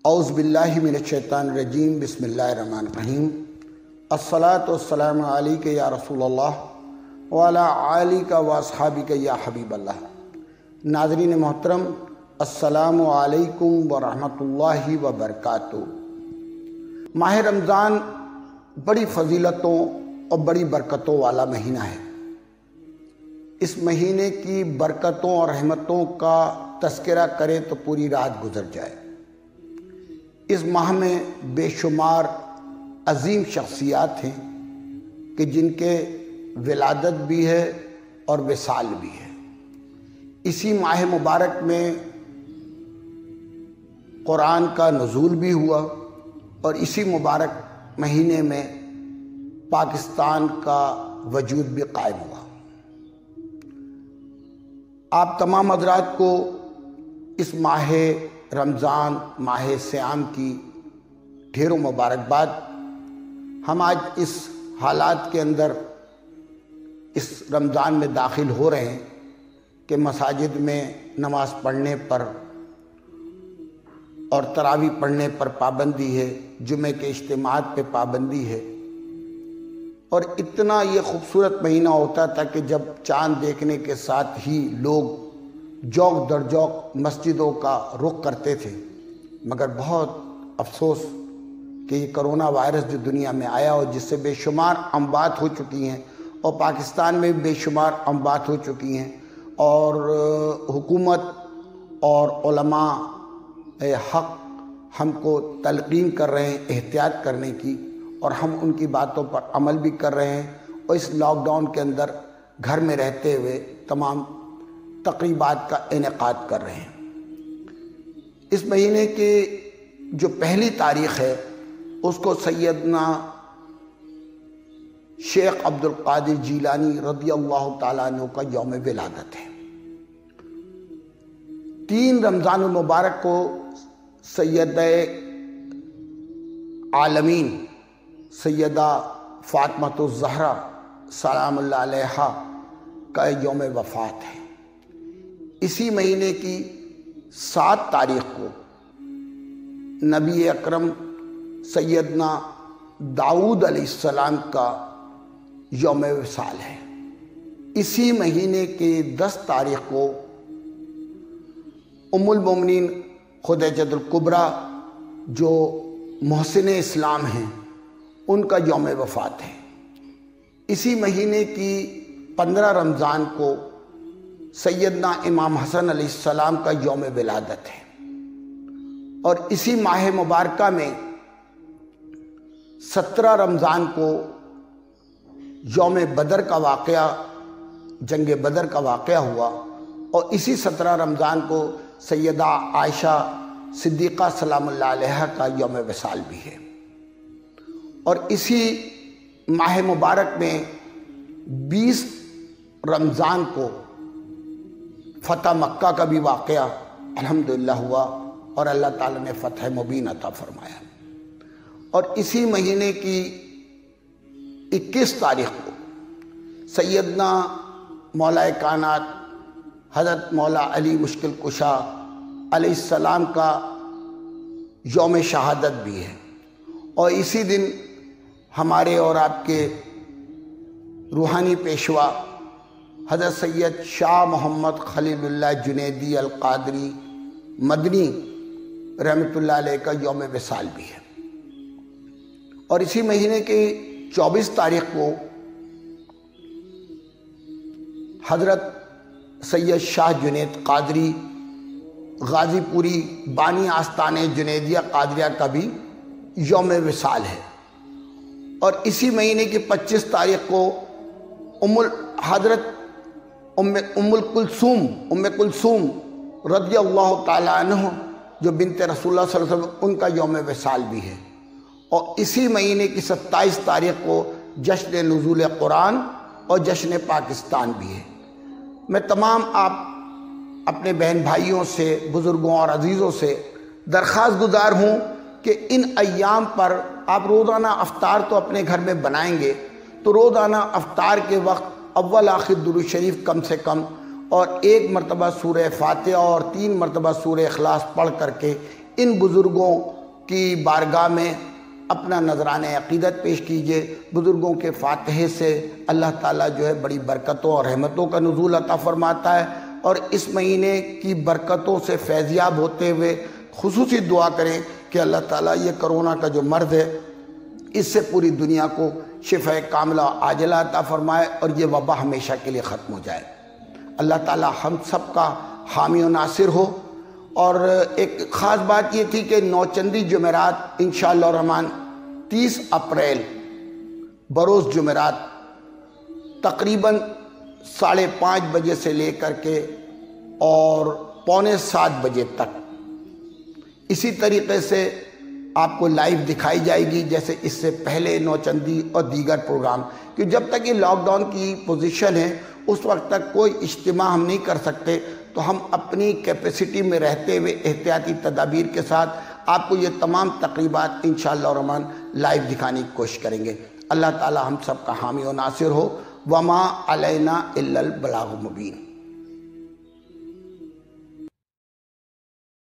اعوذ باللہ من الشیطان الرجیم، بسم اللہ الرحمن الرحیم۔ الصلاۃ والسلام علیک یا رسول اللہ وعلی آلک واصحابک یا حبیب اللہ۔ ناظرین محترم، السلام علیکم ورحمۃ اللہ وبرکاتہ۔ ماہ رمضان بڑی فضیلتوں اور بڑی برکتوں والا مہینہ ہے۔ اس مہینے کی برکتوں اور رحمتوں کا تذکرہ کرے تو پوری رات گزر جائے۔ اس ماہ میں بے شمار عظیم شخصیات ہیں کہ جن کے ولادت بھی ہے اور وصال بھی ہے۔ اسی ماہ مبارک میں قرآن کا نزول بھی ہوا اور اسی مبارک مہینے میں پاکستان کا وجود بھی قائم ہوا۔ آپ تمام حضرات کو اس ماہ رمضان، ماہ صیام کی ڈھیروں مبارکباد۔ ہم آج اس حالات کے اندر اس رمضان میں داخل ہو رہے ہیں کہ مساجد میں نماز پڑھنے پر اور تراویح پڑھنے پر پابندی ہے، جمعہ کے اجتماعات پہ پابندی ہے، اور اتنا یہ خوبصورت مہینہ ہوتا تھا کہ جب چاند دیکھنے کے ساتھ ہی لوگ جوق در جوق مسجدوں کا رخ کرتے تھے۔ مگر بہت افسوس کہ یہ کرونا وائرس جو دنیا میں آیا اور جس سے بے شمار اموات ہو چکی ہیں، اور پاکستان میں بے شمار اموات ہو چکی ہیں، اور حکومت اور علماء حق ہم کو تلقین کر رہے ہیں احتیاط کرنے کی، اور ہم ان کی باتوں پر عمل بھی کر رہے ہیں، اور اس لاک ڈاؤن کے اندر گھر میں رہتے ہوئے تمام تقریبات کا انعقاد کر رہے ہیں۔ اس مہینے کی جو پہلی تاریخ ہے اس کو سیدنا شیخ عبد القادر جیلانی رضی اللہ تعالیٰ عنہ کا یوم ولادت ہے۔ 3 رمضان المبارک کو سیدہ عالمین سیدہ فاطمہ الزہرا سلام اللہ علیہا کا یوم وفات ہے۔ اسی مہینے کی 7 تاریخ کو نبی اکرم سیدنا داؤد علیہ السلام کا یوم وصال ہے۔ اسی مہینے کی 10 تاریخ کو ام المومنین خدیجہ الکبریٰ جو محسن اسلام ہیں ان کا یوم وفات ہے۔ اسی مہینے کی 15 رمضان کو سیدنا امام حسن علیہ السلام کا یوم ولادت ہے، اور اسی ماہ مبارکہ میں 17 رمضان کو یوم بدر کا واقعہ، جنگ بدر کا واقعہ ہوا، اور اسی 17 رمضان کو سیدہ عائشہ صدیقہ سلام اللہ علیہا کا یوم وصال بھی ہے۔ اور اسی ماہ مبارک میں 20 رمضان کو فتح مکہ کا بھی واقعہ الحمدللہ ہوا، اور اللہ تعالیٰ نے فتح مبین عطا فرمایا۔ اور اسی مہینے کی 21 تاریخ کو سیدنا مولا کائنات حضرت مولا علی مشکل کشا علیہ السلام کا یوم شہادت بھی ہے، اور اسی دن ہمارے اور آپ کے روحانی پیشوا حضرت سید شاہ محمد خلیل اللہ جنیدی القادری مدنی رحمۃ اللہ علیہ کا یوم وصال بھی ہے۔ اور اسی مہینے کی 24 تاریخ کو حضرت سید شاہ جنید قادری غازی پوری بانی آستان جنیدیہ قادریہ کا بھی یوم وصال ہے۔ اور اسی مہینے کی 25 تاریخ کو حضرت ام کلثوم رضی اللہ تعالیٰ عنہ جو بنت رسول اللہ صلی اللہ علیہ وسلم، ان کا یوم وصال بھی ہے۔ اور اسی مہینے کی 27 تاریخ کو جشن نزول قرآن اور جشن پاکستان بھی ہے۔ میں تمام آپ اپنے بہن بھائیوں سے، بزرگوں اور عزیزوں سے درخواست گزار ہوں کہ ان ایام پر آپ روزانہ افطار تو اپنے گھر میں بنائیں گے، تو روزانہ افطار کے وقت اول آخر درود شریف کم سے کم اور 1 مرتبہ سورہ فاتحہ اور 3 مرتبہ سورہ اخلاص پڑھ کر کے ان بزرگوں کی بارگاہ میں اپنا نذرانِ عقیدت پیش کیجئے۔ بزرگوں کے فاتحے سے اللہ تعالیٰ جو ہے بڑی برکتوں اور رحمتوں کا نزول عطا فرماتا ہے، اور اس مہینے کی برکتوں سے فیضیاب ہوتے ہوئے خصوصی دعا کریں کہ اللہ تعالیٰ یہ کرونا کا جو مرض ہے اس سے پوری دنیا کو شفا کاملہ عاجلہ عطا فرمائے اور یہ وبا ہمیشہ کے لیے ختم ہو جائے۔ اللہ تعالیٰ ہم سب کا حامی و ناصر ہو۔ اور ایک خاص بات یہ تھی کہ نوچندی جمعرات انشاءاللہ الرحمن 30 اپریل بروز جمعرات تقریباً 5:30 بجے سے لے کر کے اور 6:45 بجے تک اسی طریقے سے آپ کو لائیو دکھائی جائے گی جیسے اس سے پہلے نوچندی اور دیگر پروگرام، کہ جب تک یہ لاک ڈاؤن کی پوزیشن ہے اس وقت تک کوئی اجتماع ہم نہیں کر سکتے، تو ہم اپنی کیپیسٹی میں رہتے ہوئے احتیاطی تدابیر کے ساتھ آپ کو یہ تمام تقریبات انشاءاللہ الرحمن لائیو دکھانے کی کوشش کریں گے۔ اللہ تعالی ہم سب کا حامی و ناصر ہو۔ وما علینا الا البلاغ المبین۔